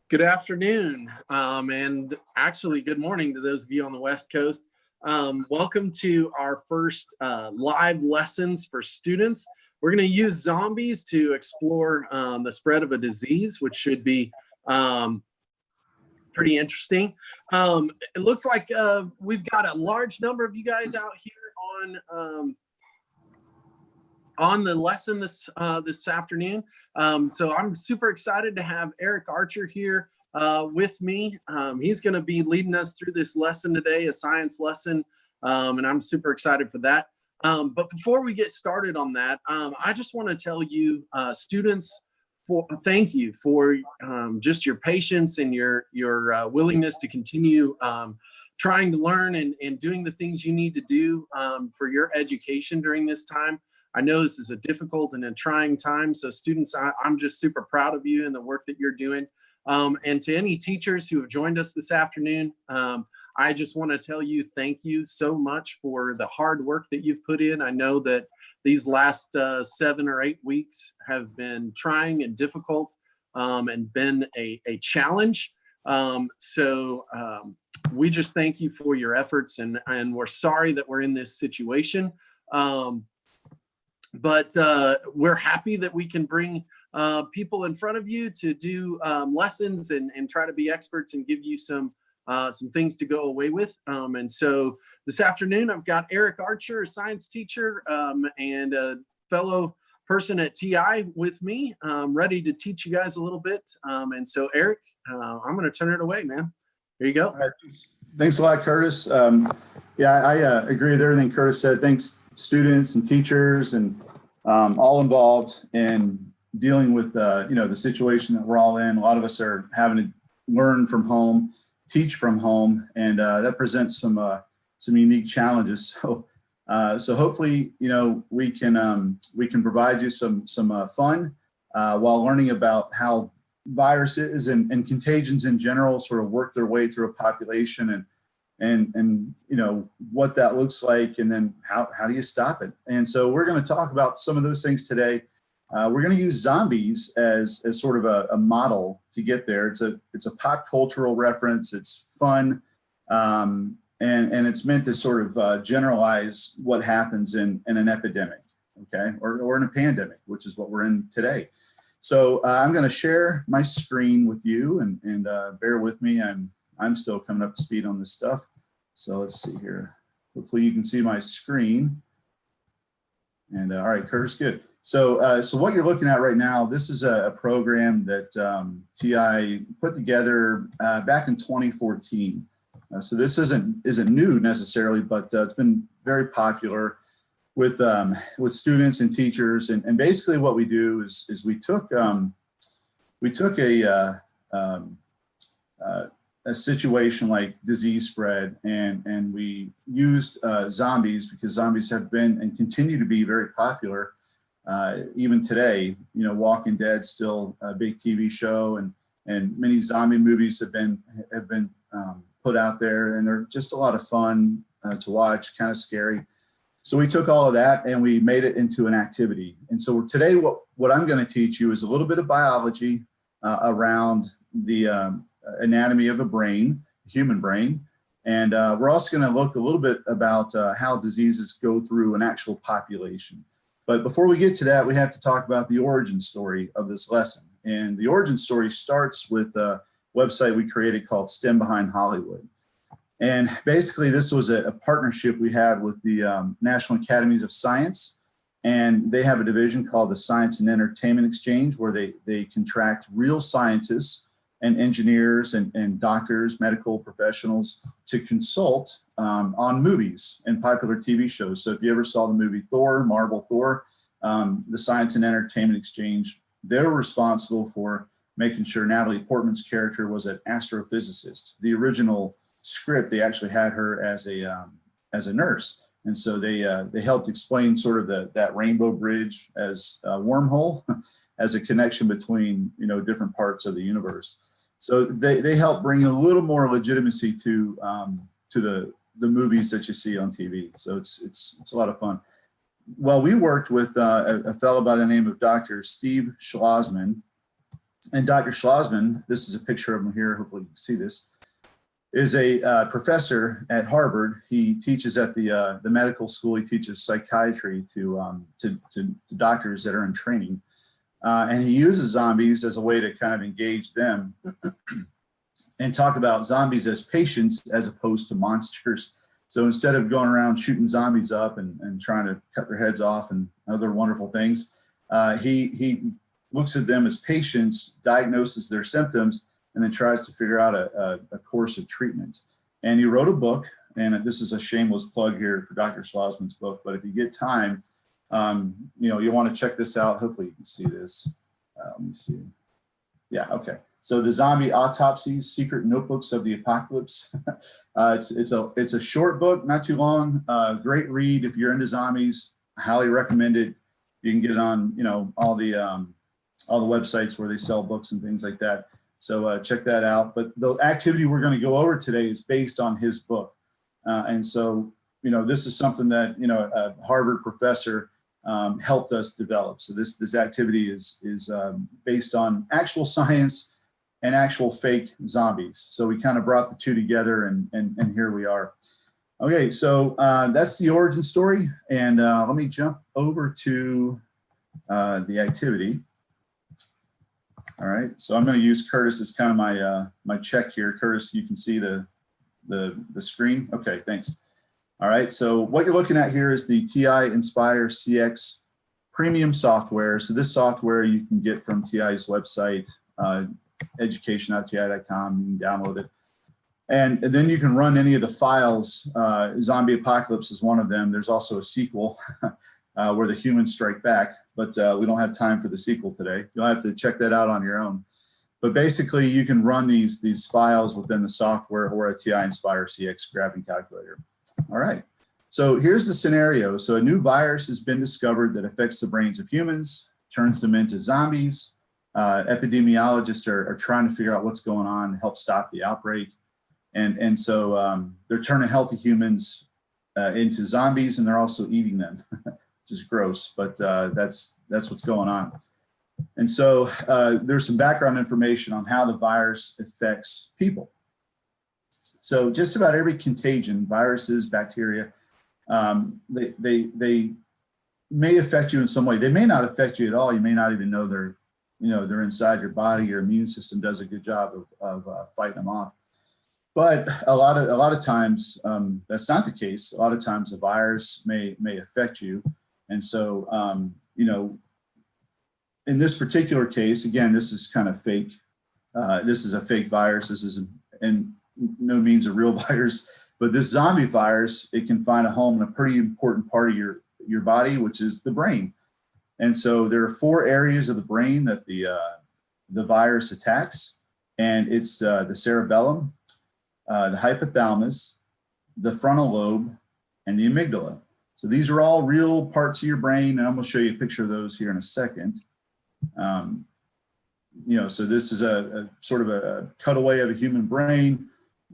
Good afternoon, and actually good morning to those of you on the West Coast. Welcome to our first live lessons for students. We're going to use zombies to explore the spread of a disease, which should be pretty interesting. It looks like we've got a large number of you guys out here on the lesson this afternoon. So I'm super excited to have Eric Archer here with me. He's going to be leading us through this lesson today, a science lesson, and I'm super excited for that. But before we get started on that, I just want to tell you, students, thank you for just your patience and your willingness to continue trying to learn and doing the things you need to do for your education during this time. I know this is a difficult and a trying time, so students, I'm just super proud of you and the work that you're doing. And to any teachers who have joined us this afternoon, I just want to tell you thank you so much for the hard work that you've put in. I know that these last 7 or 8 weeks have been trying and difficult and been a challenge. So we just thank you for your efforts, and we're sorry that we're in this situation. But we're happy that we can bring people in front of you to do lessons and try to be experts and give you some things to go away with. And so this afternoon, I've got Eric Archer, a science teacher and a fellow person at TI with me, ready to teach you guys a little bit. And so Eric, I'm going to turn it away, man. Here you go. All right. Thanks a lot, Curtis. Yeah, I agree with everything Curtis said. Thanks, students and teachers and all involved in dealing with the situation that we're all in. A lot of us are having to learn from home, teach from home, and that presents some unique challenges. So hopefully we can provide you some fun while learning about how viruses and contagions in general sort of work their way through a population and what that looks like, and then how do you stop it? And so we're going to talk about some of those things today. We're going to use zombies as sort of a model to get there. It's a pop cultural reference. It's fun, and it's meant to sort of generalize what happens in an epidemic, okay, or in a pandemic, which is what we're in today. So I'm going to share my screen with you, and bear with me. I'm still coming up to speed on this stuff. So let's see here. Hopefully you can see my screen. And all right, Curtis, good. So what you're looking at right now, this is a program that TI put together back in 2014. So this isn't new necessarily, but it's been very popular with students and teachers. And basically what we do is we took a situation like disease spread, and we used zombies, because zombies have been and continue to be very popular even today. Walking Dead still a big TV show, and many zombie movies have been put out there, and they're just a lot of fun to watch, kind of scary. So we took all of that and we made it into an activity. And so today what I'm going to teach you is a little bit of biology around the anatomy of a brain, human brain. And we're also going to look a little bit about how diseases go through an actual population. But before we get to that, we have to talk about the origin story of this lesson. And the origin story starts with a website we created called STEM Behind Hollywood. And basically this was a partnership we had with the National Academies of Science. And they have a division called the Science and Entertainment Exchange, where they contract real scientists and engineers and doctors, medical professionals, to consult on movies and popular TV shows. So if you ever saw the movie Thor, Marvel Thor, the Science and Entertainment Exchange, they're responsible for making sure Natalie Portman's character was an astrophysicist. The original script, they actually had her as a nurse. And so they helped explain sort of that rainbow bridge as a wormhole, as a connection between different parts of the universe. So they help bring a little more legitimacy to the movies that you see on TV. So it's a lot of fun. Well, we worked with a fellow by the name of Dr. Steve Schlossman, And Dr. Schlossman, this is a picture of him here, hopefully you can see this, is a professor at Harvard. He teaches at the medical school. He teaches psychiatry to doctors that are in training. And he uses zombies as a way to kind of engage them and talk about zombies as patients as opposed to monsters. So instead of going around shooting zombies up and trying to cut their heads off and other wonderful things, he looks at them as patients, diagnoses their symptoms, and then tries to figure out a course of treatment. And he wrote a book, and this is a shameless plug here for Dr. Schlossman's book, but if you get time, you'll want to check this out. Hopefully you can see this. Let me see. Yeah, okay. So the Zombie Autopsies, Secret Notebooks of the Apocalypse. It's a short book, not too long, great read. If you're into zombies, I highly recommend it. You can get it on, all the websites where they sell books and things like that. So check that out. But the activity we're going to go over today is based on his book. And so, this is something that, a Harvard professor helped us develop. So this activity is based on actual science and actual fake zombies. So we kind of brought the two together and here we are. Okay, so that's the origin story. And let me jump over to the activity. All right, so I'm going to use Curtis as kind of my check here. Curtis, you can see the screen. Okay, thanks. All right, so what you're looking at here is the TI-Nspire CX premium software. So this software you can get from TI's website, education.ti.com. You can download it. And then you can run any of the files. Zombie Apocalypse is one of them. There's also a sequel where the humans strike back, but we don't have time for the sequel today. You'll have to check that out on your own. But basically, you can run these files within the software or a TI-Nspire CX graphing calculator. All right, so here's the scenario. So a new virus has been discovered that affects the brains of humans, turns them into zombies. Epidemiologists are trying to figure out what's going on, help stop the outbreak. And so they're turning healthy humans into zombies, and they're also eating them, which is gross, but that's what's going on. And so there's some background information on how the virus affects people. So just about every contagion, viruses, bacteria, they may affect you in some way. They may not affect you at all. You may not even know they're inside your body. Your immune system does a good job of fighting them off. But a lot of times that's not the case. A lot of times the virus may affect you, and so in this particular case, again, this is kind of fake. This is a fake virus. This is in no means a real virus, but this zombie virus, it can find a home in a pretty important part of your body, which is the brain. And so there are 4 areas of the brain that the virus attacks, and it's the cerebellum, the hypothalamus, the frontal lobe, and the amygdala. So these are all real parts of your brain, and I'm going to show you a picture of those here in a second. So this is a sort of a cutaway of a human brain.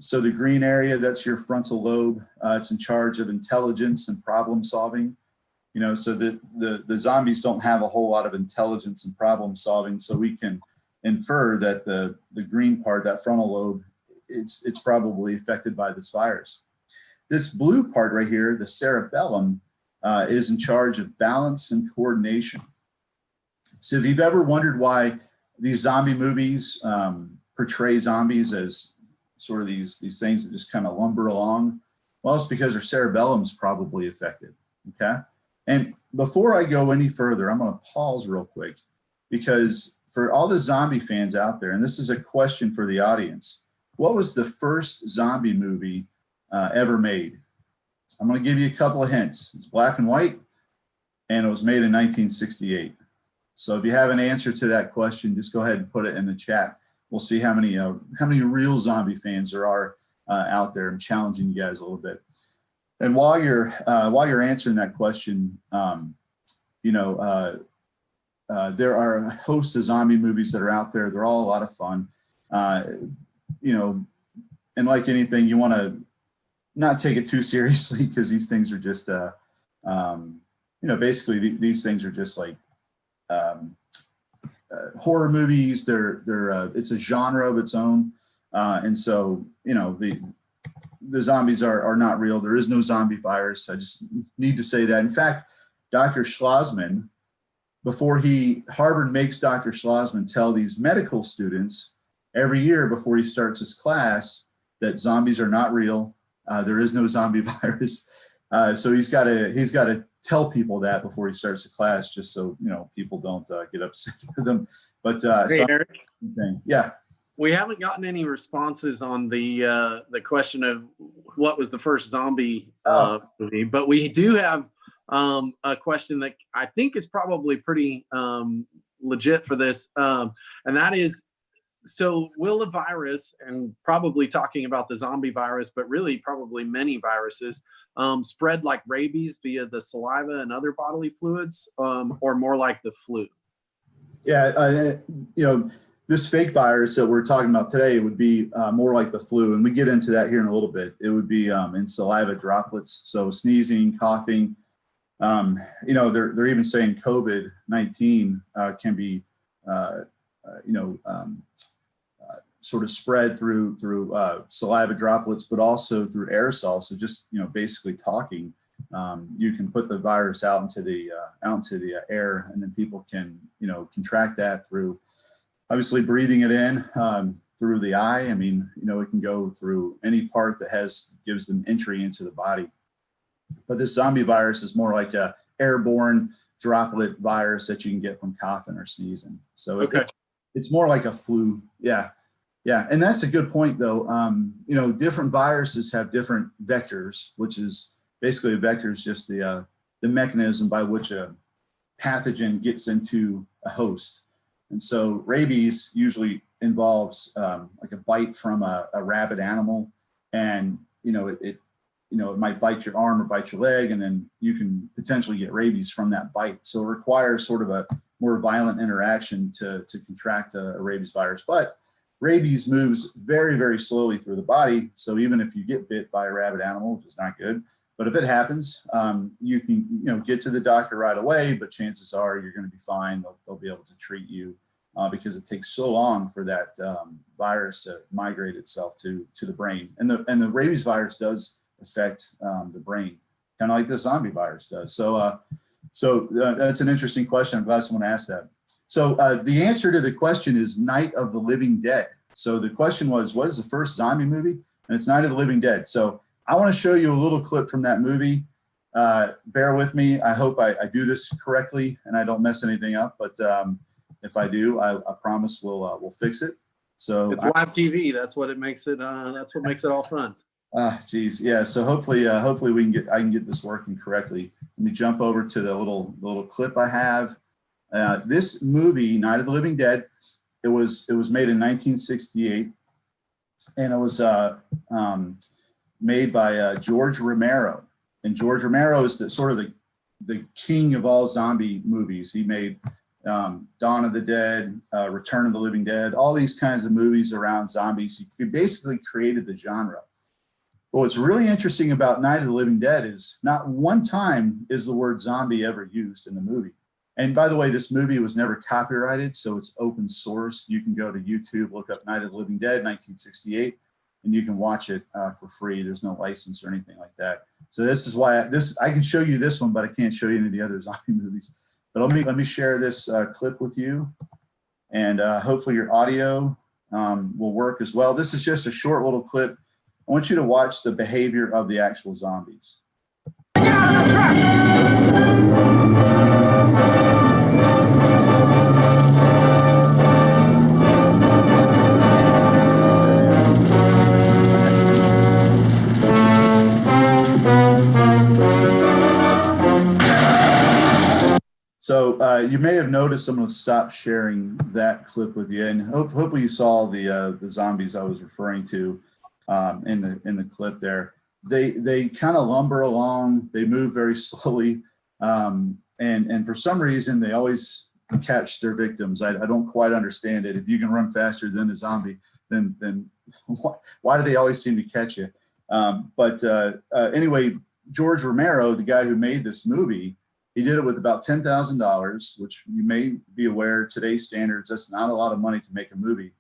So the green area, that's your frontal lobe. It's in charge of intelligence and problem solving. So the zombies don't have a whole lot of intelligence and problem solving. So we can infer that the green part, that frontal lobe, it's probably affected by this virus. This blue part right here, the cerebellum, is in charge of balance and coordination. So if you've ever wondered why these zombie movies portray zombies as sort of these things that just kind of lumber along, well, it's because their cerebellum's probably affected, okay? And before I go any further, I'm gonna pause real quick, because for all the zombie fans out there, and this is a question for the audience, what was the first zombie movie ever made? I'm gonna give you a couple of hints. It's black and white, and it was made in 1968. So if you have an answer to that question, just go ahead and put it in the chat. We'll see how many real zombie fans there are out there. I'm challenging you guys a little bit. And while you're answering that question, there are a host of zombie movies that are out there. They're all a lot of fun. And like anything, you want to not take it too seriously, because these things are just, basically these things are just like, horror movies. It's a genre of its own, and so the zombies are not real. There is no zombie virus. I just need to say that. In fact, Dr. Schlossman, Harvard makes Dr. Schlossman tell these medical students every year before he starts his class that zombies are not real. There is no zombie virus. So he's got to tell people that before he starts the class, just so people don't get upset with them. But Hey, Eric. Yeah. We haven't gotten any responses on the question of what was the first zombie movie, but we do have a question that I think is probably pretty legit for this, and that is, so will a virus, and probably talking about the zombie virus, but really probably many viruses, spread like rabies via the saliva and other bodily fluids, or more like the flu? Yeah, this fake virus that we're talking about today would be more like the flu, and we get into that here in a little bit. It would be in saliva droplets, so sneezing, coughing. They're even saying COVID-19 can be, sort of spread through saliva droplets, but also through aerosol. So just basically talking, you can put the virus out into the air, and then people can contract that through obviously breathing it in through the eye. I mean, it can go through any part that gives them entry into the body. But this zombie virus is more like a airborne droplet virus that you can get from coughing or sneezing. So it's more like a flu. Yeah. Yeah. And that's a good point, though. Different viruses have different vectors, which is basically a vector is just the mechanism by which a pathogen gets into a host. And so rabies usually involves like a bite from a rabid animal, and it might bite your arm or bite your leg, and then you can potentially get rabies from that bite. So it requires sort of a more violent interaction to contract a rabies virus. But rabies moves very, very slowly through the body. So even if you get bit by a rabid animal, which is not good, but if it happens, you can get to the doctor right away, but chances are you're going to be fine. They'll be able to treat you because it takes so long for that virus to migrate itself to the brain. And the rabies virus does affect the brain, kind of like the zombie virus does. So that's an interesting question. I'm glad someone asked that. So the answer to the question is Night of the Living Dead. So the question was, what is the first zombie movie? And it's Night of the Living Dead. So I want to show you a little clip from that movie. Bear with me. I hope I do this correctly and I don't mess anything up. But if I do, I promise we'll fix it. So it's live TV. That's what it makes it. That's what makes it all fun. Geez, yeah. So hopefully I can get this working correctly. Let me jump over to the little clip I have. This movie, Night of the Living Dead, it was made in 1968, and it was made by George Romero. And George Romero is the king of all zombie movies. He made Dawn of the Dead, Return of the Living Dead, all these kinds of movies around zombies. He basically created the genre. But what's really interesting about Night of the Living Dead is not one time is the word zombie ever used in the movie. And by the way, this movie was never copyrighted, so it's open source. You can go to YouTube, look up Night of the Living Dead, 1968, and you can watch it for free. There's no license or anything like that. So this is why I can show you this one, but I can't show you any of the other zombie movies. But let me share this clip with you, and hopefully your audio will work as well. This is just a short little clip. I want you to watch the behavior of the actual zombies. So you may have noticed I'm going to stop sharing that clip with you, and hopefully you saw the zombies I was referring to in the clip there. They kind of lumber along. They move very slowly, and for some reason they always catch their victims. I don't quite understand it. If you can run faster than a zombie, then why do they always seem to catch you? Anyway, George Romero, the guy who made this movie, He did it with about $10,000, which you may be aware, today's standards, that's not a lot of money to make a movie.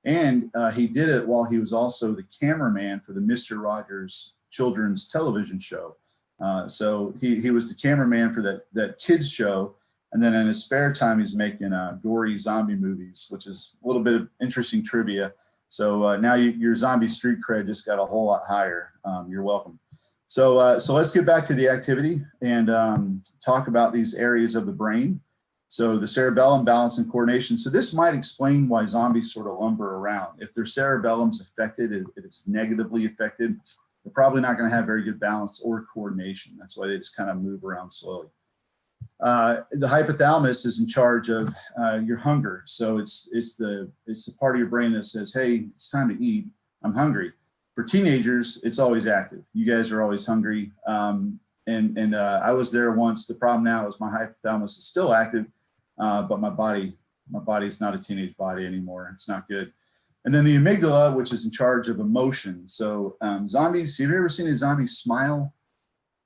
And he did it while he was also the cameraman for the Mr. Rogers children's television show. So he was the cameraman for that kids show. And then in his spare time, he's making gory zombie movies, which is a little bit of interesting trivia. So now your zombie street cred just got a whole lot higher. You're welcome. So let's get back to the activity and talk about these areas of the brain. So the cerebellum, balance and coordination. So this might explain why zombies sort of lumber around. If their cerebellum's affected, if it's negatively affected, they're probably not going to have very good balance or coordination. That's why they just kind of move around slowly. The hypothalamus is in charge of your hunger. So it's the part of your brain that says, hey, it's time to eat. I'm hungry. For teenagers, it's always active. You guys are always hungry. And I was there once. The problem now is my hypothalamus is still active, but my body is not a teenage body anymore. It's not good. And then the amygdala, which is in charge of emotion. So zombies, have you ever seen a zombie smile?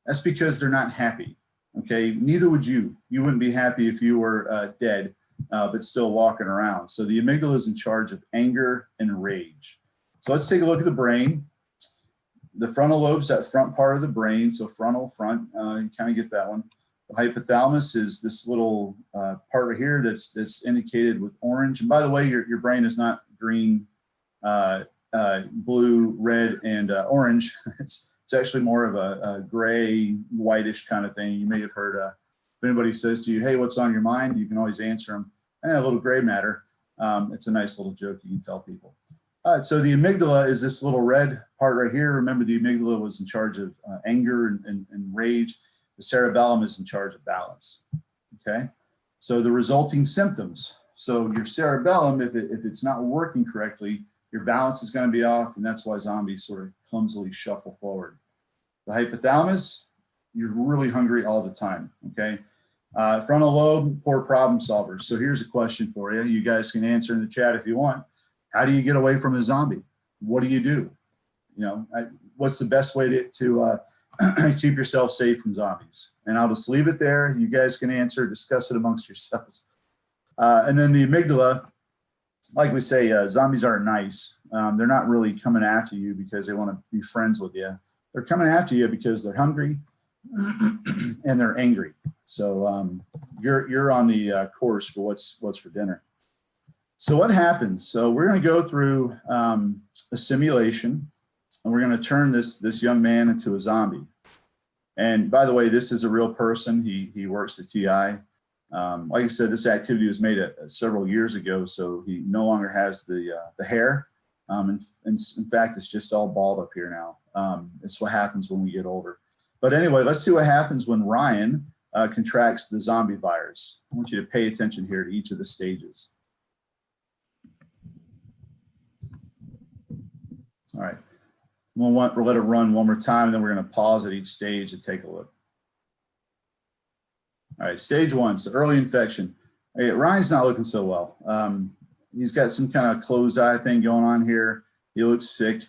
That's because they're not happy. Okay, neither would you. You wouldn't be happy if you were dead, but still walking around. So the amygdala is in charge of anger and rage. So let's take a look at the brain. The frontal lobe's that front part of the brain, so frontal, front, you kind of get that one. The hypothalamus is this little part right here that's indicated with orange. And by the way, your brain is not green, blue, red, and orange. It's actually more of a gray, whitish kind of thing. You may have heard if anybody says to you, hey, what's on your mind? You can always answer them, a little gray matter. It's a nice little joke you can tell people. So the amygdala is this little red part right here. Remember, the amygdala was in charge of anger and rage. The cerebellum is in charge of balance. Okay, so the resulting symptoms. So your cerebellum, if it's not working correctly, your balance is going to be off, and that's why zombies sort of clumsily shuffle forward. The hypothalamus, you're really hungry all the time. Okay, frontal lobe, poor problem solvers. So here's a question for you. You guys can answer in the chat if you want. How do you get away from a zombie? What do you do? What's the best way to keep yourself safe from zombies? And I'll just leave it there. You guys can answer, discuss it amongst yourselves. And then the amygdala, like we say, zombies aren't nice. They're not really coming after you because they want to be friends with you. They're coming after you because they're hungry and they're angry. So you're on the course for what's for dinner. So what happens? So we're going to go through a simulation, and we're going to turn this young man into a zombie. And by the way, this is a real person. He works at TI. Like I said, this activity was made several years ago, so he no longer has the hair. In fact, it's just all bald up here now. It's what happens when we get older. But anyway, let's see what happens when Ryan contracts the zombie virus. I want you to pay attention here to each of the stages. All right, we'll let it run one more time, and then we're going to pause at each stage to take a look. All right, stage one, so early infection. Hey, Ryan's not looking so well. He's got some kind of closed eye thing going on here. He looks sick.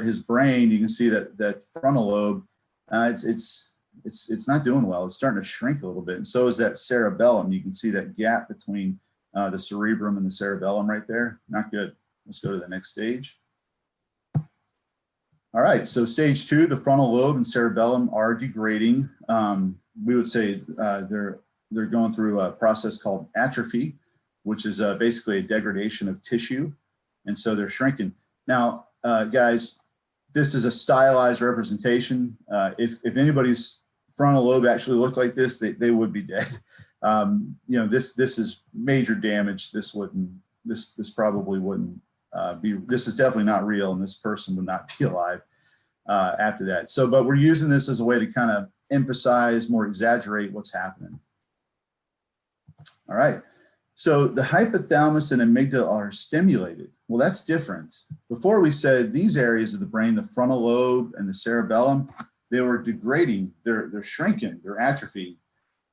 His brain, you can see that frontal lobe, it's not doing well. It's starting to shrink a little bit, and so is that cerebellum. You can see that gap between the cerebrum and the cerebellum right there. Not good. Let's go to the next stage. All right, so stage two, the frontal lobe and cerebellum are degrading. We would say they're going through a process called atrophy, which is basically a degradation of tissue, and so they're shrinking. Now, guys, this is a stylized representation. If anybody's frontal lobe actually looked like this, they would be dead. This is major damage. This probably wouldn't be. This is definitely not real, and this person would not be alive after that. So, but we're using this as a way to kind of emphasize, more exaggerate what's happening. All right. So the hypothalamus and amygdala are stimulated. Well, that's different. Before we said these areas of the brain, the frontal lobe and the cerebellum, they were degrading. They're shrinking. They're atrophy.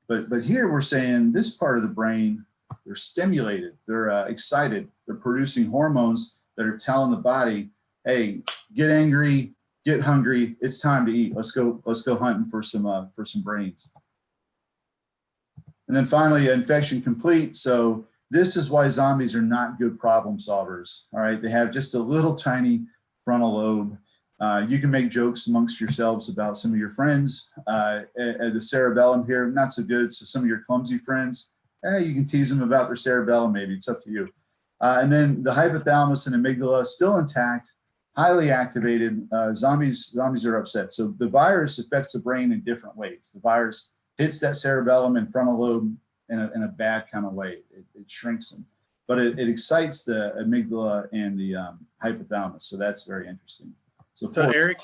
But here we're saying this part of the brain, they're stimulated. They're excited. They're producing hormones that are telling the body, hey, get angry, get hungry. It's time to eat. Let's go hunting for some brains. And then finally, infection complete. So this is why zombies are not good problem solvers. All right, they have just a little tiny frontal lobe. You can make jokes amongst yourselves about some of your friends. The cerebellum here, not so good. So some of your clumsy friends, you can tease them about their cerebellum, maybe. It's up to you. And then the hypothalamus and amygdala still intact, highly activated. Zombies are upset. So the virus affects the brain in different ways. The virus hits that cerebellum and frontal lobe in a bad kind of way. It shrinks them, but it excites the amygdala and the hypothalamus. So that's very interesting. So Eric,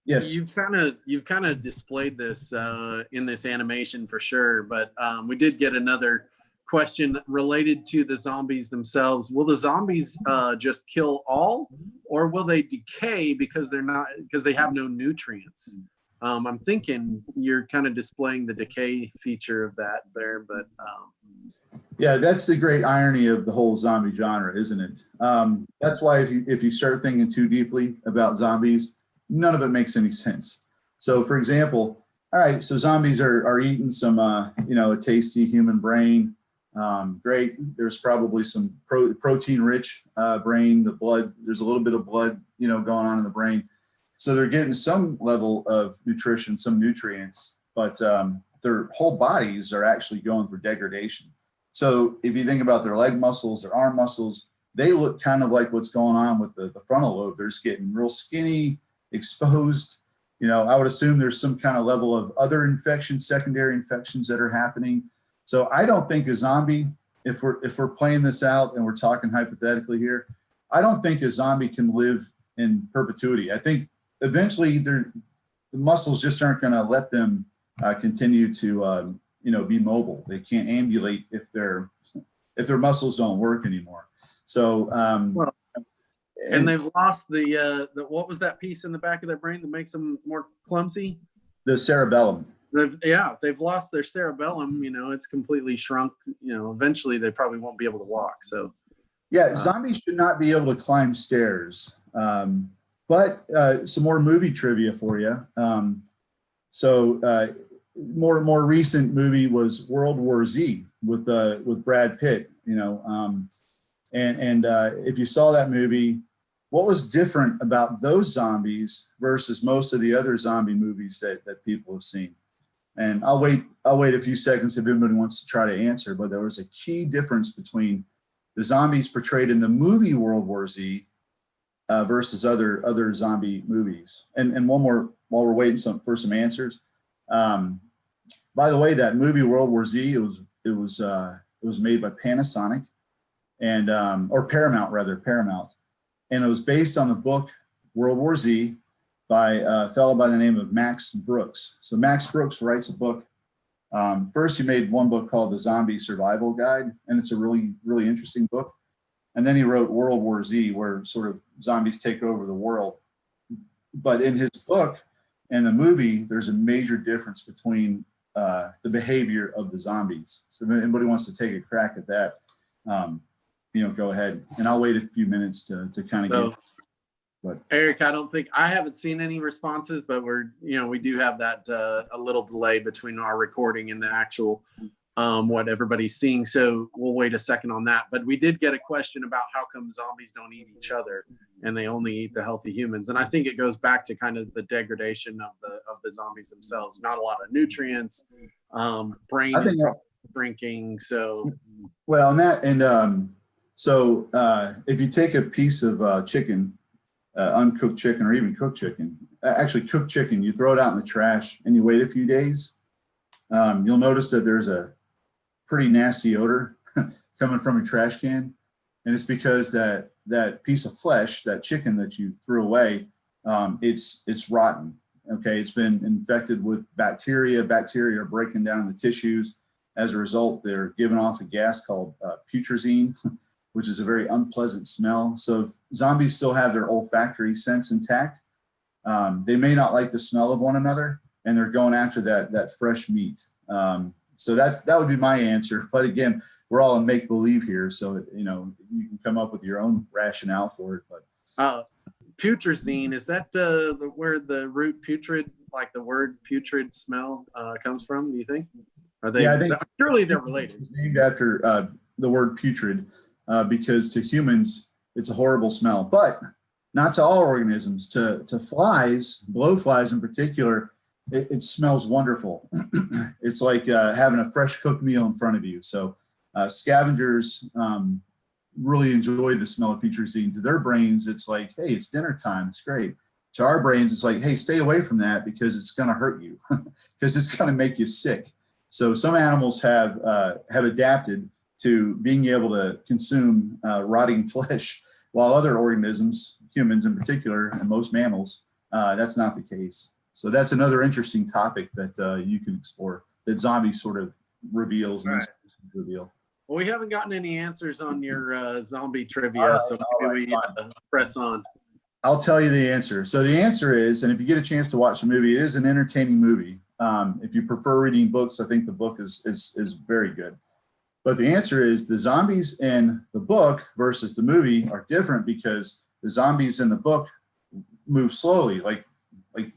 yes, you've kind of displayed this in this animation for sure, but we did get another question related to the zombies themselves. Will the zombies just kill all, or will they decay because they have no nutrients? I'm thinking you're kind of displaying the decay feature of that there, but yeah, that's the great irony of the whole zombie genre, isn't it? That's why if you start thinking too deeply about zombies, none of it makes any sense. So, for example, all right, so zombies are eating some, a tasty human brain. Great. There's probably some protein-rich brain. The blood, there's a little bit of blood, going on in the brain. So they're getting some level of nutrition, some nutrients, but their whole bodies are actually going through degradation. So if you think about their leg muscles, their arm muscles, they look kind of like what's going on with the frontal lobe. They're just getting real skinny, exposed. I would assume there's some kind of level of other infections, secondary infections that are happening. So I don't think a zombie, if we're playing this out and we're talking hypothetically here, I don't think a zombie can live in perpetuity. I think eventually the muscles just aren't going to let them continue to be mobile. They can't ambulate if their muscles don't work anymore. So and they've lost the what was that piece in the back of their brain that makes them more clumsy? The cerebellum. If they've lost their cerebellum, it's completely shrunk. Eventually they probably won't be able to walk. So yeah, zombies should not be able to climb stairs. But some more movie trivia for you. More recent movie was World War Z with Brad Pitt. If you saw that movie, what was different about those zombies versus most of the other zombie movies that people have seen? And I'll wait a few seconds if anybody wants to try to answer. But there was a key difference between the zombies portrayed in the movie World War Z versus other zombie movies. And one more while we're waiting for some answers. By the way, that movie World War Z, it was made by Panasonic or Paramount, and it was based on the book World War Z by a fellow by the name of Max Brooks. So Max Brooks writes a book. First, he made one book called The Zombie Survival Guide, and it's a really, really interesting book. And then he wrote World War Z, where sort of zombies take over the world. But in his book and the movie, there's a major difference between the behavior of the zombies. So if anybody wants to take a crack at that, go ahead. And I'll wait a few minutes to kind of get. But Eric, I haven't seen any responses, but we do have that a little delay between our recording and the actual what everybody's seeing. So we'll wait a second on that. But we did get a question about how come zombies don't eat each other and they only eat the healthy humans. And I think it goes back to kind of the degradation of the zombies themselves. Not a lot of nutrients, brain is shrinking. So if you take a piece of chicken, uncooked chicken or even cooked chicken, actually cooked chicken, you throw it out in the trash and you wait a few days, you'll notice that there's a pretty nasty odor coming from a trash can. And it's because that piece of flesh, that chicken that you threw away, it's rotten. Okay, it's been infected with bacteria. Bacteria are breaking down the tissues. As a result, they're giving off a gas called putrescine, which is a very unpleasant smell. So if zombies still have their olfactory sense intact, they may not like the smell of one another, and they're going after that fresh meat. So that would be my answer. But again, we're all in make believe here, so you can come up with your own rationale for it. But putrescine, is that where the root putrid, like the word putrid smell, comes from? Do you think? Are they? Yeah, I think Surely they're related. it's named after the word putrid because to humans it's a horrible smell, but not to all organisms. To flies, blowflies in particular, it smells wonderful. It's like having a fresh cooked meal in front of you. So scavengers really enjoy the smell of putrescine. To their brains, it's like, hey, it's dinner time. It's great. To our brains, it's like, hey, stay away from that because it's going to hurt you, because it's going to make you sick. So some animals have adapted to being able to consume rotting flesh, while other organisms, humans in particular, and most mammals, that's not the case. So that's another interesting topic that you can explore, that zombie sort of reveals and reveal. Well, we haven't gotten any answers on your zombie trivia, so maybe we press on. I'll tell you the answer. So the answer is, and if you get a chance to watch the movie, it is an entertaining movie. If you prefer reading books, I think the book is very good. But the answer is the zombies in the book versus the movie are different because the zombies in the book move slowly, like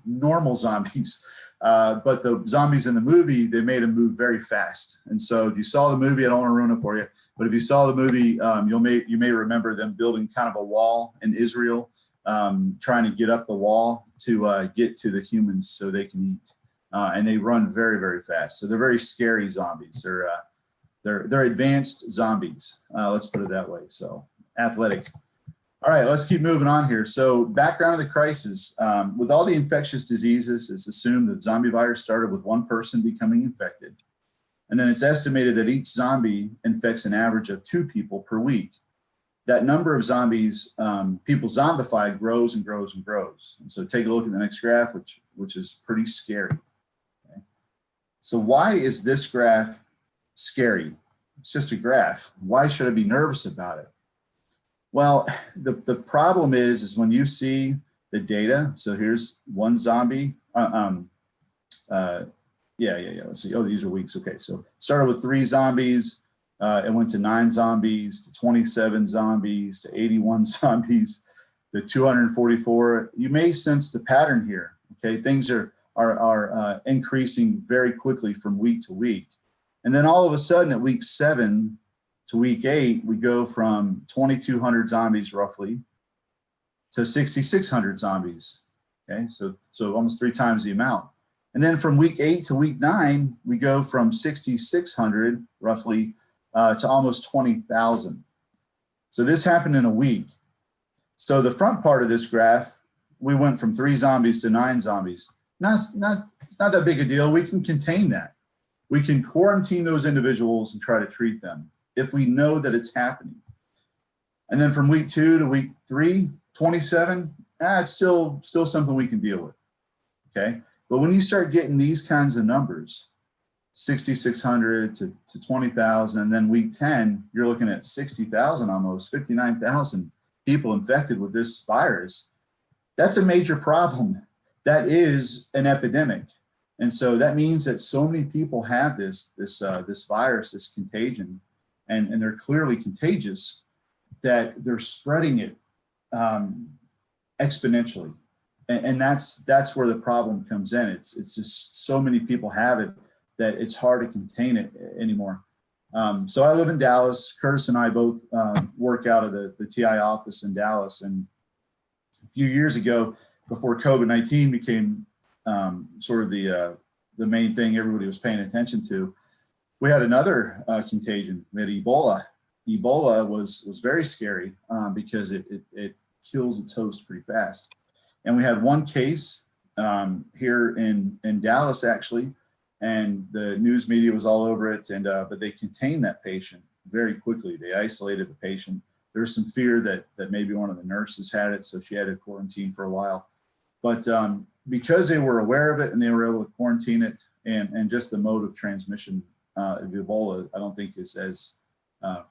normal zombies. But the zombies in the movie, they made them move very fast. And so if you saw the movie, I don't want to ruin it for you, but if you saw the movie, you may remember them building kind of a wall in Israel, trying to get up the wall to get to the humans so they can eat. And they run very, very fast. So they're very scary zombies. They're advanced zombies. Let's put it that way. So athletic. All right, let's keep moving on here. So background of the crisis. With all the infectious diseases, it's assumed that zombie virus started with one person becoming infected. And then it's estimated that each zombie infects an average of 2 people per week. That number of zombies, people zombified, grows and grows and grows. And so take a look at the next graph, which is pretty scary. Okay. So why is this graph scary? It's just a graph. Why should I be nervous about it? Well, the problem is when you see the data. So here's one zombie. Let's see. Oh, these are weeks. Okay, so started with 3 zombies. It went to 9 zombies, to 27 zombies, to 81 zombies, to 244. You may sense the pattern here. Okay, things are increasing very quickly from week to week. And then all of a sudden at week 7 to week 8, we go from 2,200 zombies roughly to 6,600 zombies. Okay, so almost 3 times the amount. And then from week 8 to week 9, we go from 6,600 roughly to almost 20,000. So this happened in a week. So the front part of this graph, we went from 3 zombies to 9 zombies. It's not that big a deal. We can contain that. We can quarantine those individuals and try to treat them if we know that it's happening. And then from week 2 to week 3, 27, it's still something we can deal with, okay? But when you start getting these kinds of numbers, 6,600 to 20,000, and then week 10, you're looking at 60,000 almost, 59,000 people infected with this virus, that's a major problem. That is an epidemic. And so that means that so many people have this virus, this contagion, and they're clearly contagious, that they're spreading it exponentially. And that's where the problem comes in. It's just so many people have it that it's hard to contain it anymore. So I live in Dallas. Curtis and I both work out of the TI office in Dallas. And a few years ago, before COVID-19 became sort of the main thing everybody was paying attention to, we had another contagion. We had Ebola. Ebola was very scary because it kills its host pretty fast. And we had one case here in Dallas, actually, and the news media was all over it. And but they contained that patient very quickly. They isolated the patient. There was some fear that maybe one of the nurses had it, so she had to quarantine for a while. But because they were aware of it and they were able to quarantine it, and just the mode of transmission of Ebola, I don't think is as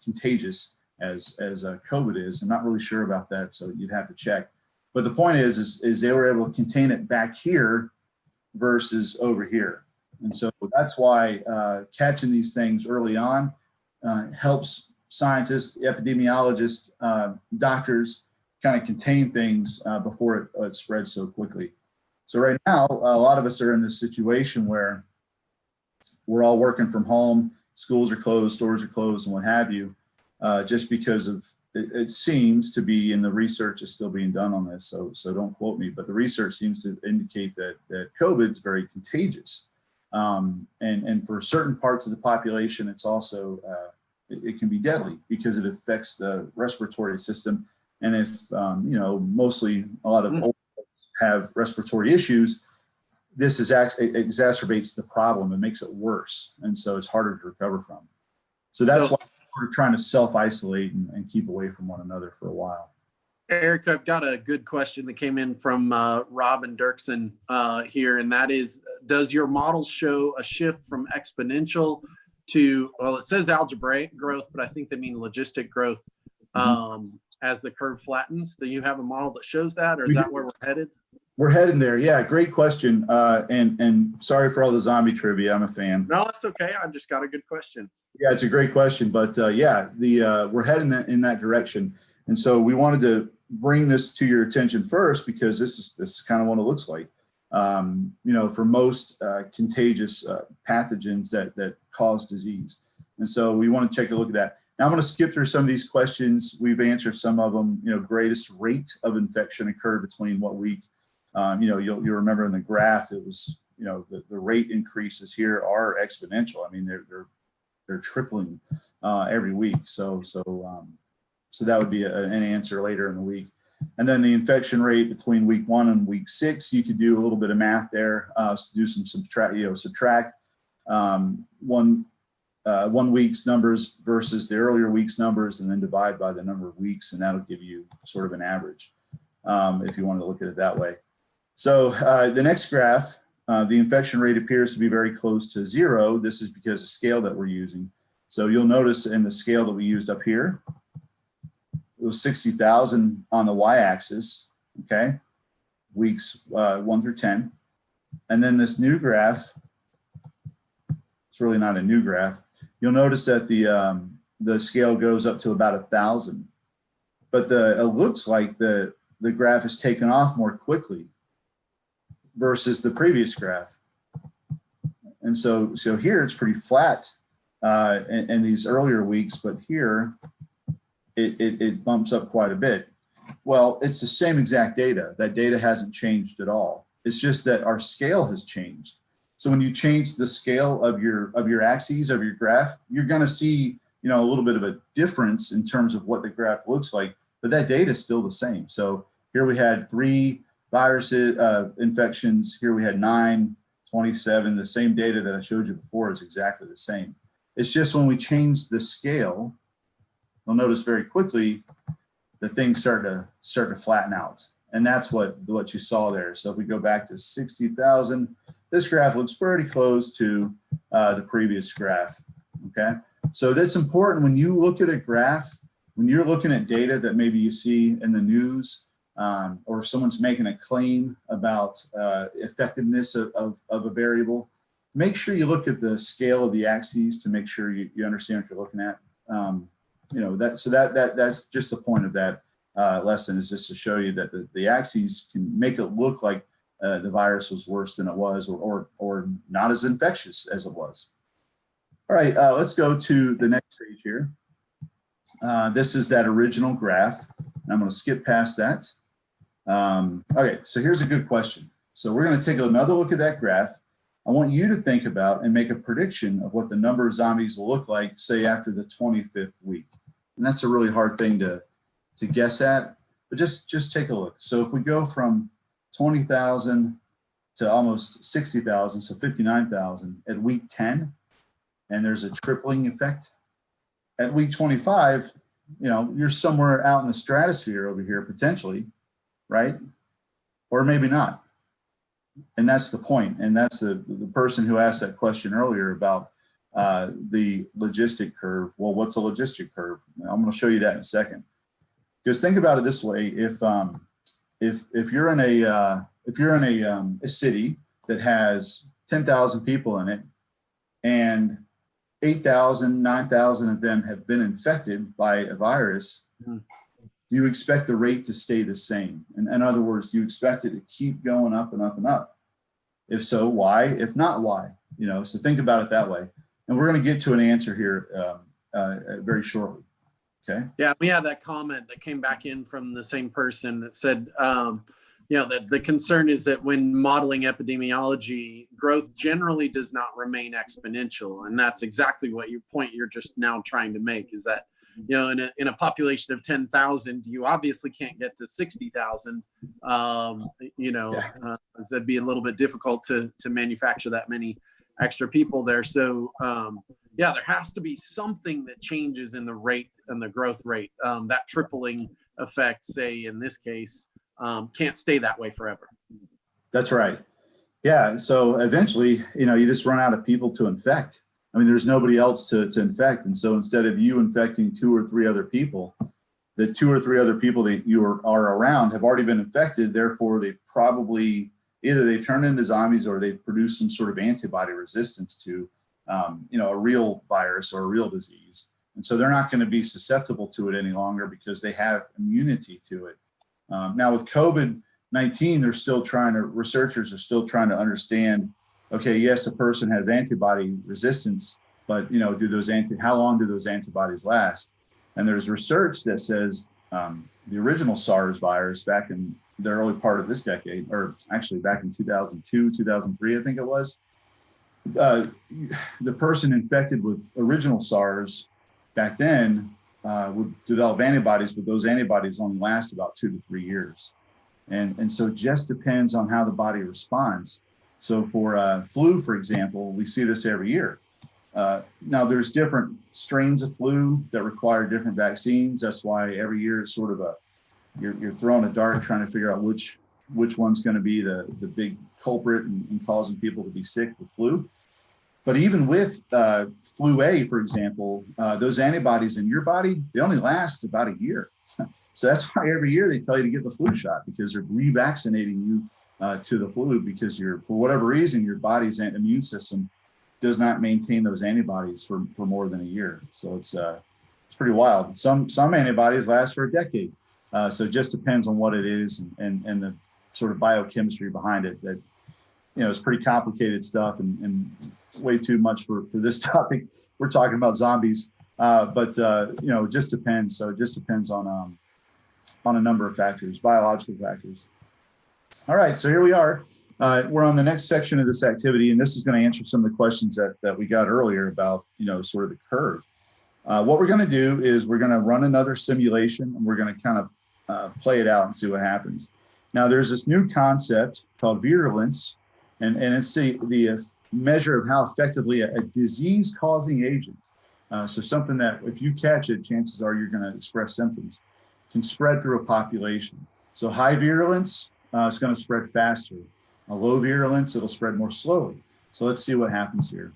contagious as COVID is. I'm not really sure about that, so you'd have to check. But the point is they were able to contain it back here versus over here. And so that's why catching these things early on helps scientists, epidemiologists, doctors kind of contain things before it spreads so quickly. So right now, a lot of us are in this situation where we're all working from home, schools are closed, stores are closed, and what have you, just because of it seems to be, and the research is still being done on this, so don't quote me, but the research seems to indicate that COVID is very contagious. And for certain parts of the population, it's also, it can be deadly because it affects the respiratory system. And if, you know, mostly a lot of old folks have respiratory issues, this is actually, it exacerbates the problem and makes it worse. And so it's harder to recover from. So that's why we're trying to self-isolate and keep away from one another for a while. Eric, I've got a good question that came in from Robin Dirksen here, and that is, does your model show a shift from exponential to, well, it says algebraic growth, but I think they mean logistic growth as the curve flattens? Do you have a model that shows that, or is that where we're headed? We're heading there. Yeah, great question. And sorry for all the zombie trivia. I'm a fan. No, it's okay. I just got a good question. Yeah, it's a great question. But yeah, we're heading in that direction. And so we wanted to bring this to your attention first because this is kind of what it looks like. You know, for most contagious pathogens that cause disease. And so we want to take a look at that. Now I'm going to skip through some of these questions. We've answered some of them. You know, greatest rate of infection occurred between what week? You know, you'll remember in the graph, it was, you know, the rate increases here are exponential. I mean, they're tripling every week. So that would be an answer later in the week. And then the infection rate between week 1 and week 6, you could do a little bit of math there, do some subtract one week's numbers versus the earlier week's numbers, and then divide by the number of weeks, and that'll give you sort of an average if you want to look at it that way. So the next graph, the infection rate appears to be very close to 0. This is because of the scale that we're using. So you'll notice in the scale that we used up here, it was 60,000 on the y-axis, okay, weeks 1 through 10. And then this new graph, it's really not a new graph. You'll notice that the scale goes up to about 1,000. But it looks like the graph is taken off more quickly versus the previous graph. And so here it's pretty flat in these earlier weeks, but here it bumps up quite a bit. Well, it's the same exact data. That data hasn't changed at all. It's just that our scale has changed. So when you change the scale of your axes of your graph, you're going to see, you know, a little bit of a difference in terms of what the graph looks like, but that data is still the same. So here we had 3 virus infections. Here we had 9, 27. The same data that I showed you before is exactly the same. It's just when we change the scale, you'll notice very quickly that things start to flatten out. And that's what you saw there. So if we go back to 60,000, this graph looks pretty close to the previous graph, okay? So that's important when you look at a graph, when you're looking at data that maybe you see in the news, or if someone's making a claim about effectiveness of a variable, make sure you look at the scale of the axes to make sure you understand what you're looking at. You know, that's just the point of that lesson, is just to show you that the axes can make it look like the virus was worse than it was, or not as infectious as it was. All right, let's go to the next page here. This is that original graph. I'm going to skip past that. Okay, so here's a good question. So we're going to take another look at that graph. I want you to think about and make a prediction of what the number of zombies will look like, say, after the 25th week. And that's a really hard thing to guess at, but just take a look. So if we go from 20,000 to almost 60,000, so 59,000 at week 10, and there's a tripling effect. At week 25, you know, you're somewhere out in the stratosphere over here potentially, right? Or maybe not. And that's the point. And that's the person who asked that question earlier about the logistic curve. Well, what's a logistic curve? I'm going to show you that in a second. Because think about it this way: if you're in a city that has 10,000 people in it, and 8,000, 9,000 of them have been infected by a virus, do you expect the rate to stay the same? In other words, do you expect it to keep going up and up and up? If so, why? If not, why? you know, so think about it that way. And we're going to get to an answer here very shortly. Okay. Yeah, we had that comment that came back in from the same person that said, you know, that the concern is that when modeling epidemiology, growth generally does not remain exponential. And that's exactly what your point you're just now trying to make, is that, you know, in a population of 10,000, you obviously can't get to 60,000. You know, Yeah. that'd be a little bit difficult to manufacture that many extra people there. So, yeah, there has to be something that changes in the rate and the growth rate. That tripling effect, say in this case, can't stay that way forever. That's right. Yeah. So eventually, you know, you just run out of people to infect. I mean, there's nobody else to infect. And so instead of you infecting 2 or 3 other people, the 2 or 3 other people that you are around have already been infected. Therefore, they've probably either they've turned into zombies or they've produced some sort of antibody resistance to, you know, a real virus or a real disease. And so they're not going to be susceptible to it any longer because they have immunity to it. Now with COVID-19, researchers are still trying to understand, okay, yes, a person has antibody resistance, but, you know, how long do those antibodies last? And there's research that says the original SARS virus back in the early part of this decade, or actually back in 2002, 2003, I think it was, the person infected with original SARS back then would develop antibodies, but those antibodies only last about 2 to 3 years. And so it just depends on how the body responds. So for flu, for example, we see this every year. Now there's different strains of flu that require different vaccines. That's why every year it's sort of you're throwing a dart trying to figure out which one's going to be the big culprit and causing people to be sick with flu. But even with flu A, for example, those antibodies in your body, they only last about a year. So that's why every year they tell you to get the flu shot, because they're revaccinating you to the flu, because for whatever reason, your body's immune system does not maintain those antibodies for more than a year. So it's pretty wild. Some antibodies last for a decade. So it just depends on what it is and the sort of biochemistry behind it. That, you know, it's pretty complicated stuff and way too much for this topic. We're talking about zombies, but you know, it just depends. So it just depends on a number of factors, biological factors. All right, so here we are. We're on the next section of this activity, and this is going to answer some of the questions that we got earlier about, you know, sort of the curve. What we're going to do is we're going to run another simulation, and we're going to kind of play it out and see what happens. Now, there's this new concept called virulence, and it's the measure of how effectively a disease-causing agent, so something that if you catch it, chances are you're going to express symptoms, can spread through a population. So high virulence, it's going to spread faster. A low virulence, it'll spread more slowly. So let's see what happens here.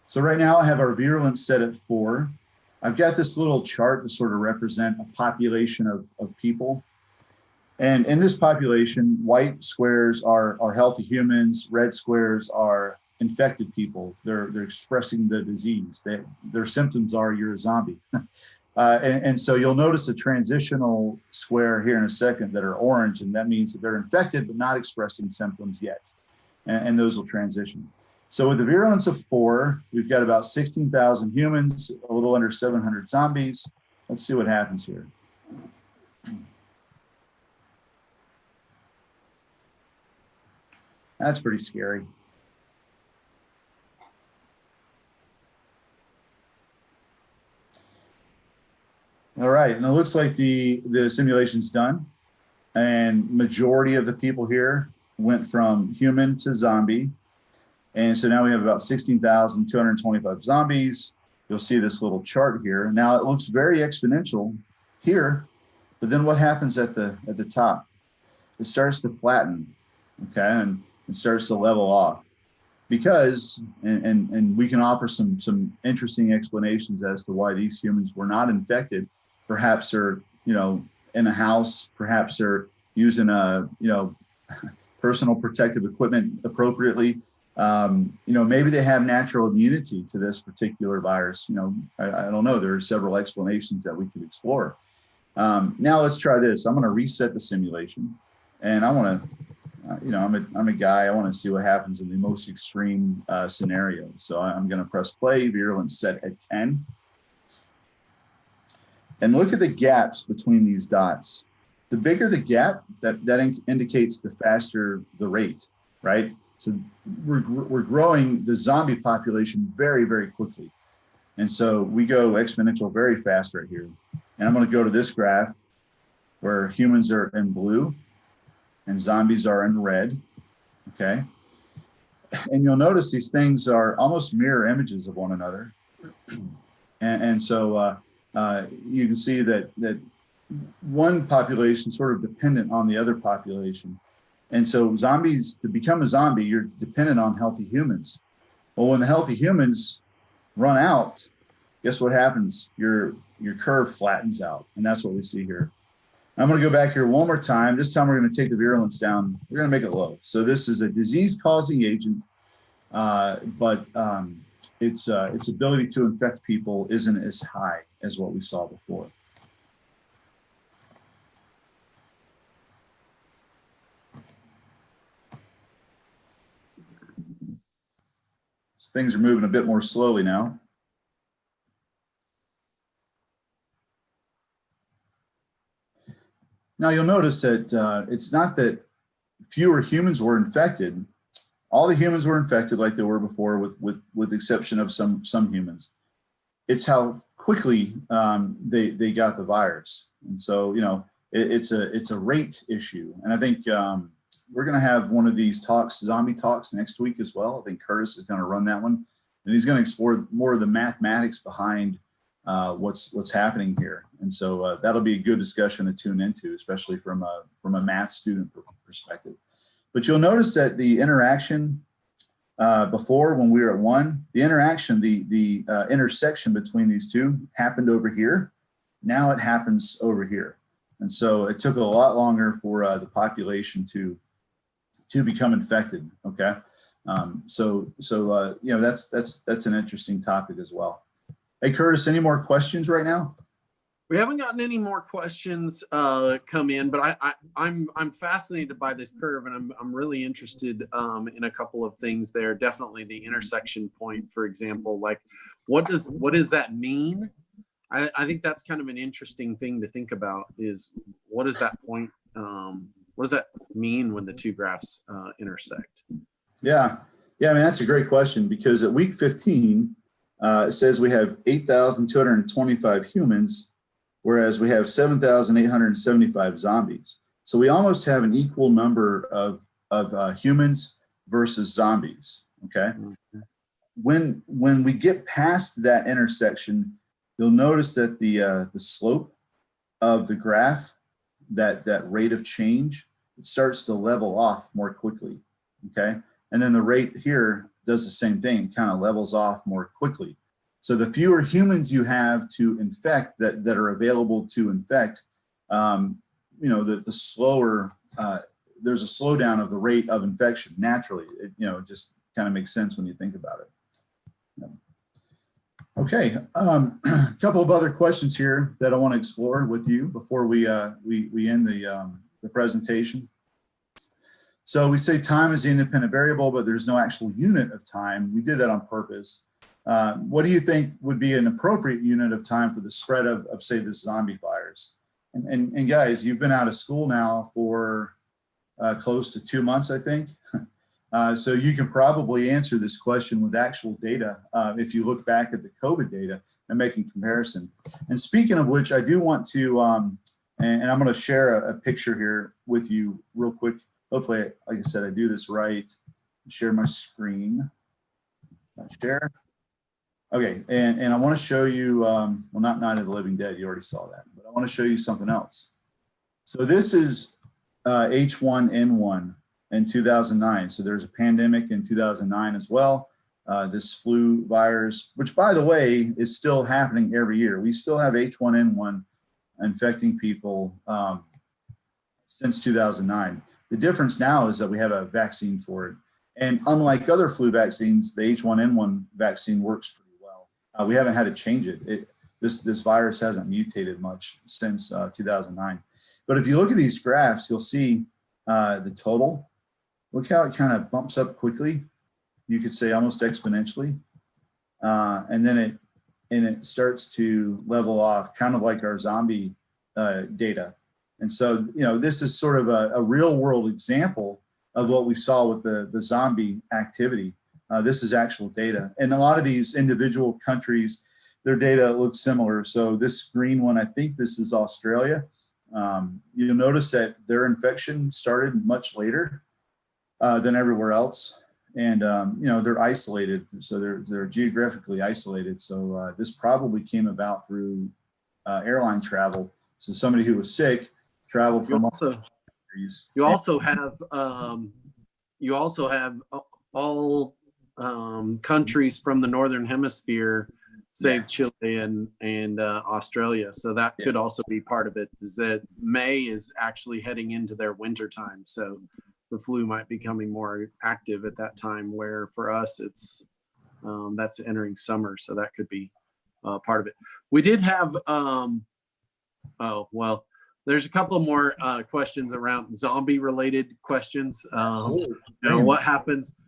So right now I have our virulence set at 4. I've got this little chart to sort of represent a population of people. And in this population, white squares are healthy humans, red squares are infected people. They're expressing the disease. Their symptoms are you're a zombie. And so you'll notice a transitional square here in a second that are orange, and that means that they're infected but not expressing symptoms yet. And those will transition. So with the virulence of 4, we've got about 16,000 humans, a little under 700 zombies. Let's see what happens here. That's pretty scary. All right, and it looks like the simulation's done, and majority of the people here went from human to zombie. And so now we have about 16,225 zombies. You'll see this little chart here. Now it looks very exponential here, but then what happens at the top? It starts to flatten, okay, and it starts to level off. Because, and we can offer some interesting explanations as to why these humans were not infected. Perhaps they're, you know, in a house, perhaps they're using personal protective equipment appropriately. You know, maybe they have natural immunity to this particular virus. You know, I don't know. There are several explanations that we could explore. Now let's try this. I'm going to reset the simulation, and I want to you know, I'm a guy. I want to see what happens in the most extreme scenario. So I'm going to press play. Virulence set at 10. And look at the gaps between these dots. The bigger the gap, that indicates the faster the rate, right? So we're growing the zombie population very, very quickly. And so we go exponential very fast right here. And I'm going to go to this graph where humans are in blue and zombies are in red, okay? And you'll notice these things are almost mirror images of one another. And so you can see that one population is sort of dependent on the other population. And so zombies, to become a zombie, you're dependent on healthy humans. Well, when the healthy humans run out, guess what happens? Your curve flattens out, and that's what we see here. I'm going to go back here one more time. This time we're going to take the virulence down. We're going to make it low. So this is a disease-causing agent, but its ability to infect people isn't as high as what we saw before. So things are moving a bit more slowly now. Now you'll notice that it's not that fewer humans were infected. All the humans were infected like they were before, with the exception of some humans. It's how quickly they got the virus. And so, you know, it's a rate issue. And I think we're going to have one of these talks, zombie talks, next week as well. I think Curtis is going to run that one, and he's going to explore more of the mathematics behind what's happening here. And so that'll be a good discussion to tune into, especially from a math student perspective. But you'll notice that the interaction before, when we were at 1, the interaction, the intersection between these two happened over here. Now it happens over here. And so it took a lot longer for the population to become infected. Okay. So you know, that's an interesting topic as well. Hey, Curtis, any more questions right now? We haven't gotten any more questions come in, but I'm fascinated by this curve, and I'm really interested in a couple of things there. Definitely the intersection point, for example. Like, what does that mean? I think that's kind of an interesting thing to think about. Is what does that point? What does that mean when the two graphs intersect? Yeah. I mean, that's a great question, because at week 15. It says we have 8,225 humans, whereas we have 7,875 zombies. So we almost have an equal number of humans versus zombies. Okay. Mm-hmm. When we get past that intersection, you'll notice that the slope of the graph, that rate of change, it starts to level off more quickly. Okay. And then the rate here does the same thing, kind of levels off more quickly. So the fewer humans you have to infect that are available to infect, you know, the slower, there's a slowdown of the rate of infection naturally. It just kind of makes sense when you think about it. Yeah. Okay, a couple of other questions here that I want to explore with you before we end the presentation. So we say time is the independent variable, but there's no actual unit of time. We did that on purpose. What do you think would be an appropriate unit of time for the spread of say, this zombie virus? And guys, you've been out of school now for close to 2 months, I think. So you can probably answer this question with actual data if you look back at the COVID data and make a comparison. And speaking of which, I do want to, and I'm going to share a picture here with you real quick. Hopefully, like I said, I do this right. Share my screen. Share. Okay, and I want to show you, well, not Night of the Living Dead, you already saw that, but I want to show you something else. So this is H1N1 in 2009. So there's a pandemic in 2009 as well. This flu virus, which by the way, is still happening every year. We still have H1N1 infecting people since 2009. The difference now is that we have a vaccine for it. And unlike other flu vaccines, the H1N1 vaccine works pretty well. We haven't had to change it. This virus hasn't mutated much since 2009. But if you look at these graphs, you'll see the total look how it kind of bumps up quickly. You could say almost exponentially. And then it starts to level off, kind of like our zombie data. And so, this is sort of a real world example of what we saw with the zombie activity. This is actual data. And a lot of these individual countries, their data looks similar. So this green one, I think this is Australia. You'll notice that their infection started much later than everywhere else. And, they're isolated. So they're geographically isolated. So this probably came about through airline travel. So somebody who was sick traveled from countries. You also have all countries from the Northern Hemisphere, save Chile and Australia. So that could also be part of it, is that May is actually heading into their winter time. So the flu might be becoming more active at that time, where for us, it's that's entering summer. So that could be part of it. We did have, there's a couple more questions around zombie related questions.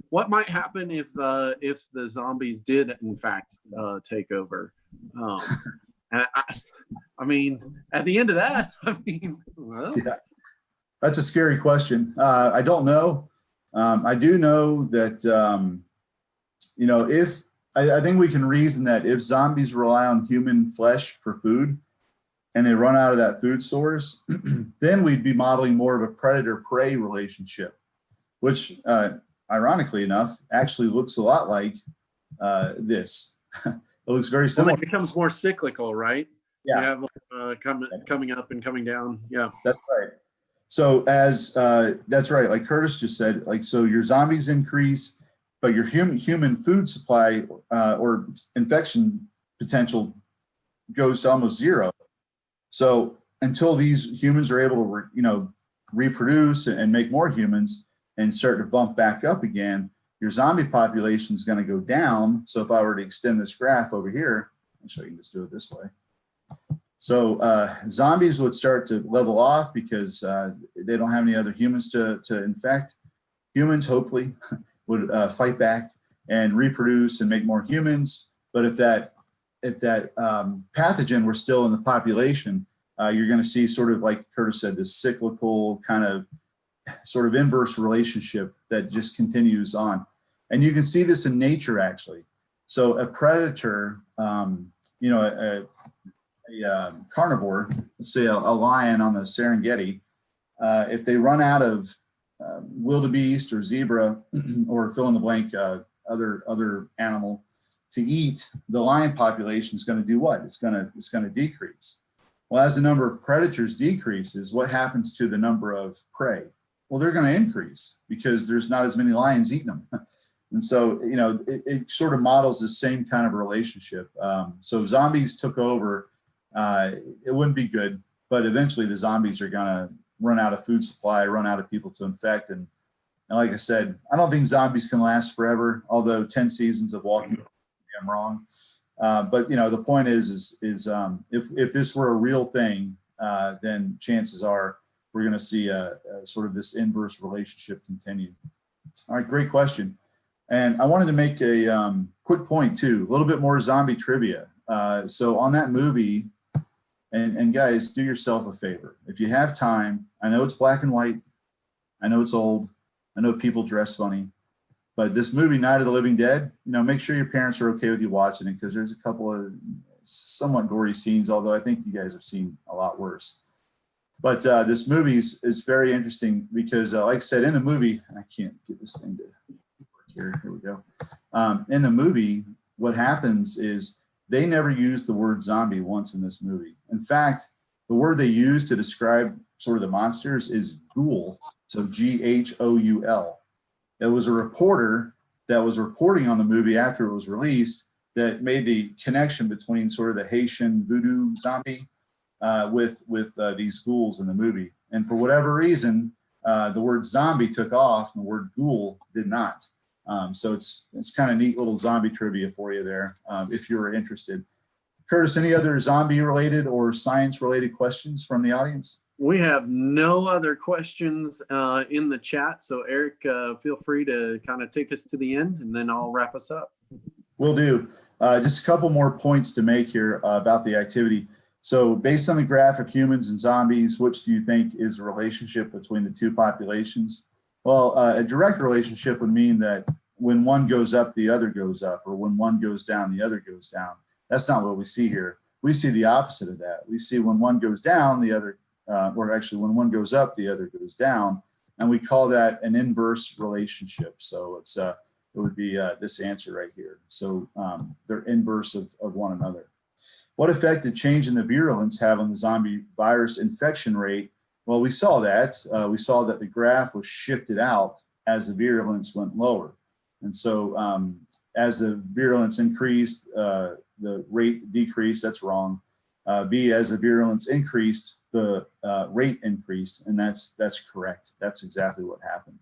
What might happen if the zombies did in fact take over? And I mean, at the end of that, well. Yeah, that's a scary question. I don't know. I do know that, if I think we can reason that if zombies rely on human flesh for food and they run out of that food source, then we'd be modeling more of a predator-prey relationship, which ironically enough, actually looks a lot like this. It looks very similar. Well, it becomes more cyclical, right? Yeah. You have coming up and coming down. Yeah. That's right. So that's right. Like Curtis just said, so your zombies increase, but your human food supply or infection potential goes to almost zero. So until these humans are able to, reproduce and make more humans and start to bump back up again, your zombie population is going to go down. So if I were to extend this graph over here, I'm sure you can just do it this way. So zombies would start to level off because they don't have any other humans to infect. Humans, hopefully, would fight back and reproduce and make more humans. But if that pathogen were still in the population, you're going to see, sort of like Curtis said, this cyclical kind of sort of inverse relationship that just continues on. And you can see this in nature, actually. So a predator, a carnivore, let's say a lion on the Serengeti, if they run out of wildebeest or zebra or fill in the blank other animal to eat, the lion population is going to do what? It's going to decrease. Well, as the number of predators decreases, what happens to the number of prey? Well, they're going to increase because there's not as many lions eating them. And so, it sort of models the same kind of relationship. So if zombies took over, it wouldn't be good, but eventually the zombies are going to run out of food supply, run out of people to infect. And like I said, I don't think zombies can last forever, although 10 seasons of Walking Dead, I'm wrong. But the point is if this were a real thing, then chances are we're going to see a sort of this inverse relationship continue. All right, great question. And I wanted to make a quick point too, a little bit more zombie trivia. So on that movie, and guys, do yourself a favor. If you have time, I know it's black and white. I know it's old. I know people dress funny. But this movie, Night of the Living Dead, make sure your parents are okay with you watching it, because there's a couple of somewhat gory scenes, although I think you guys have seen a lot worse. But this movie is very interesting because, like I said, in the movie, I can't get this thing to work here. Here we go. In the movie, what happens is they never use the word zombie once in this movie. In fact, the word they use to describe sort of the monsters is ghoul, so Ghoul. It was a reporter that was reporting on the movie after it was released that made the connection between sort of the Haitian voodoo zombie with these ghouls in the movie. And for whatever reason, the word zombie took off and the word ghoul did not. So it's kind of neat little zombie trivia for you there, if you were interested. Curtis, any other zombie related or science related questions from the audience? We have no other questions in the chat. So Eric, feel free to kind of take us to the end and then I'll wrap us up. Will do. Just a couple more points to make here about the activity. So based on the graph of humans and zombies, which do you think is the relationship between the two populations? Well, a direct relationship would mean that when one goes up, the other goes up, or when one goes down, the other goes down. That's not what we see here. We see the opposite of that. We see when one goes down, the other, or actually when one goes up, the other goes down. And we call that an inverse relationship. So it's it would be this answer right here. So they're inverse of one another. What effect did change in the virulence have on the zombie virus infection rate? Well, we saw that. We saw that the graph was shifted out as the virulence went lower. And so as the virulence increased, the rate decreased. That's wrong. B, as the virulence increased, the rate increased, and that's correct. That's exactly what happened.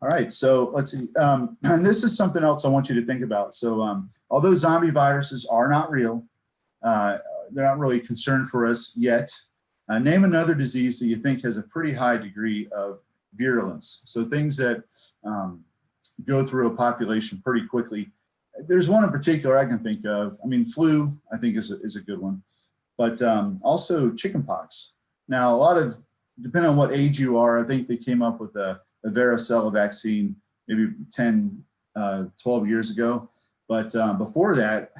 All right, so let's see. And this is something else I want you to think about. So although zombie viruses are not real, they're not really a concern for us yet. Name another disease that you think has a pretty high degree of virulence. So things that go through a population pretty quickly. There's one in particular I can think of. I mean, flu, I think is a good one, but also chickenpox. Now, a lot of, depending on what age you are, I think they came up with a varicella vaccine maybe 10, 12 years ago. But before that,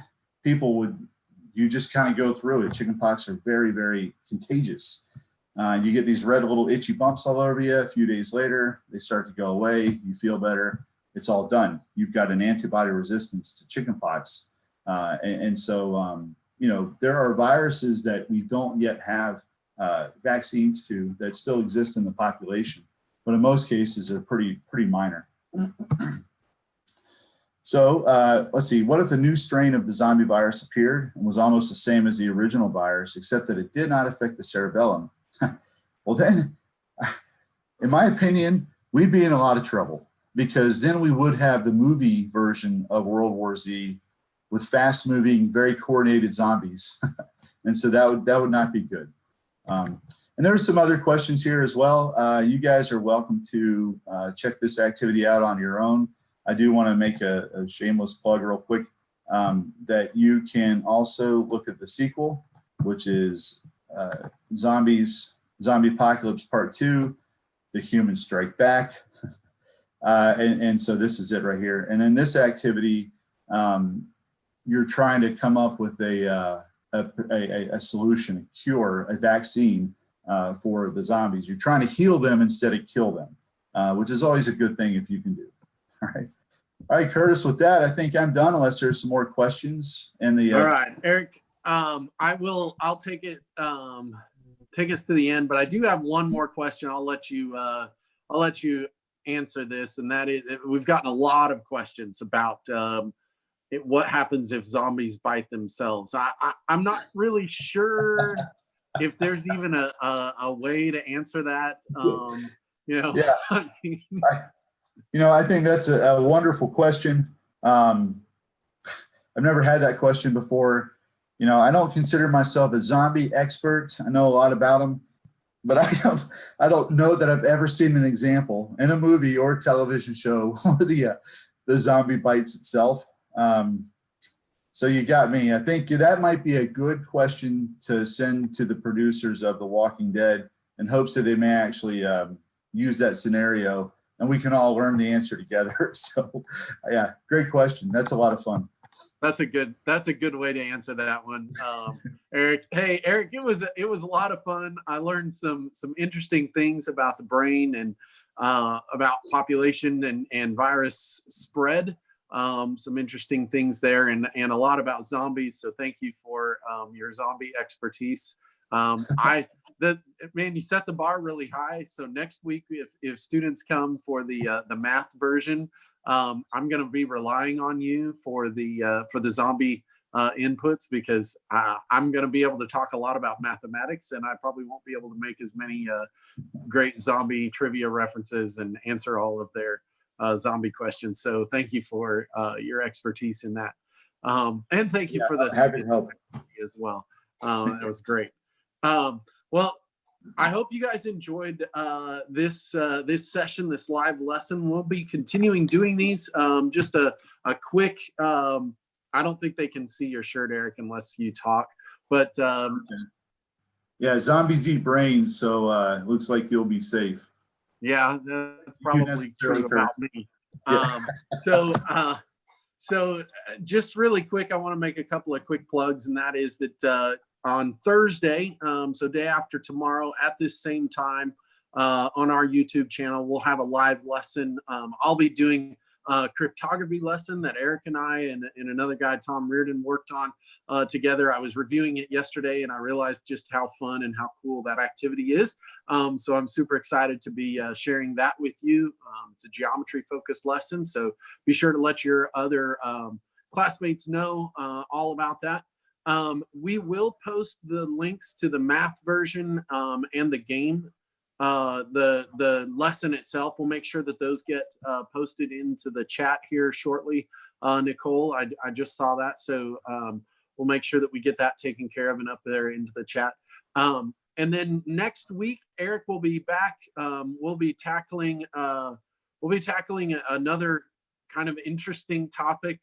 people would, you just kind of go through it. Chickenpox are very, very contagious. You get these red little itchy bumps all over you. A few days later, they start to go away. You feel better. It's all done. You've got an antibody resistance to chickenpox. And so, you know, there are viruses that we don't yet have vaccines to that still exist in the population, but in most cases are pretty minor. So let's see, what if a new strain of the zombie virus appeared and was almost the same as the original virus, except that it did not affect the cerebellum? Well then, in my opinion, we'd be in a lot of trouble, because then we would have the movie version of World War Z with fast moving, very coordinated zombies. And so that would not be good. And there are some other questions here as well. You guys are welcome to check this activity out on your own. I do want to make a shameless plug real quick that you can also look at the sequel, which is Zombie Apocalypse Part 2, The Humans Strike Back. And so this is it right here. And in this activity, you're trying to come up with a solution, a cure, a vaccine for the zombies. You're trying to heal them instead of kill them, which is always a good thing if you can do. All right, Curtis, with that, I think I'm done unless there's some more questions in the all right, Eric, I'll take it, take us to the end, but I do have one more question. I'll let you answer this, and that is, we've gotten a lot of questions about what happens if zombies bite themselves. I'm not really sure if there's even a way to answer that. You know, yeah. You know, I think that's a wonderful question. I've never had that question before. You know, I don't consider myself a zombie expert. I know a lot about them, but I don't know that I've ever seen an example in a movie or television show where the zombie bites itself. So you got me. I think that might be a good question to send to the producers of The Walking Dead in hopes that they may actually use that scenario and we can all learn the answer together. So yeah, great question. That's a lot of fun. That's a good way to answer that one, Eric. Hey, Eric, it was a lot of fun. I learned some interesting things about the brain and about population and virus spread. Some interesting things there, and a lot about zombies. So thank you for your zombie expertise. Man, you set the bar really high. So next week, if students come for the math version, I'm going to be relying on you for the zombie inputs, because I'm going to be able to talk a lot about mathematics, and I probably won't be able to make as many great zombie trivia references and answer all of their zombie questions. So thank you for your expertise in that, and thank you for this happy to help as well. It was great. Well, I hope you guys enjoyed this session, this live lesson. We'll be continuing doing these. Just a quick. I don't think they can see your shirt, Eric, unless you talk. But yeah, zombies eat brains, so it looks like you'll be safe. Yeah, that's probably true about me. Yeah. So just really quick, I want to make a couple of quick plugs, and that is that on Thursday, so day after tomorrow at this same time on our YouTube channel, we'll have a live lesson. I'll be doing a cryptography lesson that Eric and I and another guy, Tom Reardon, worked on together. I was reviewing it yesterday and I realized just how fun and how cool that activity is. So I'm super excited to be sharing that with you. It's a geometry focused lesson, so be sure to let your other classmates know all about that. We will post the links to the math version and the game. The lesson itself, we'll make sure that those get posted into the chat here shortly. Nicole, I just saw that, so we'll make sure that we get that taken care of and up there into the chat. And then next week, Eric will be back. We'll be tackling another kind of interesting topic.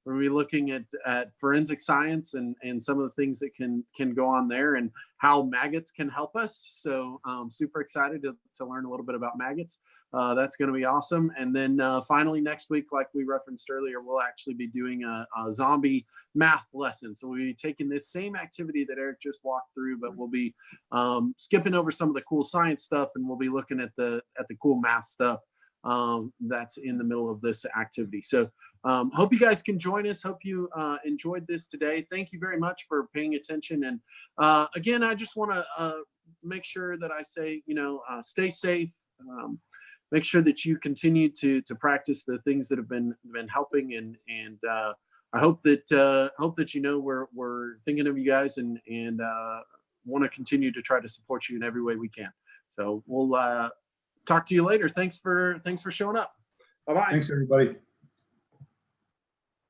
We'll be looking at forensic science and some of the things that can go on there and how maggots can help us. So super excited to learn a little bit about maggots. That's going to be awesome. And then finally next week, like we referenced earlier, we'll actually be doing a zombie math lesson. So we'll be taking this same activity that Eric just walked through, but we'll be skipping over some of the cool science stuff, and we'll be looking at the cool math stuff that's in the middle of this activity. So hope you guys can join us. Hope you enjoyed this today. Thank you very much for paying attention. And again, I just want to make sure that I say, stay safe. Make sure that you continue to practice the things that have been helping. And I hope that we're thinking of you guys and want to continue to try to support you in every way we can. So we'll talk to you later. Thanks for showing up. Bye-bye. Thanks, everybody.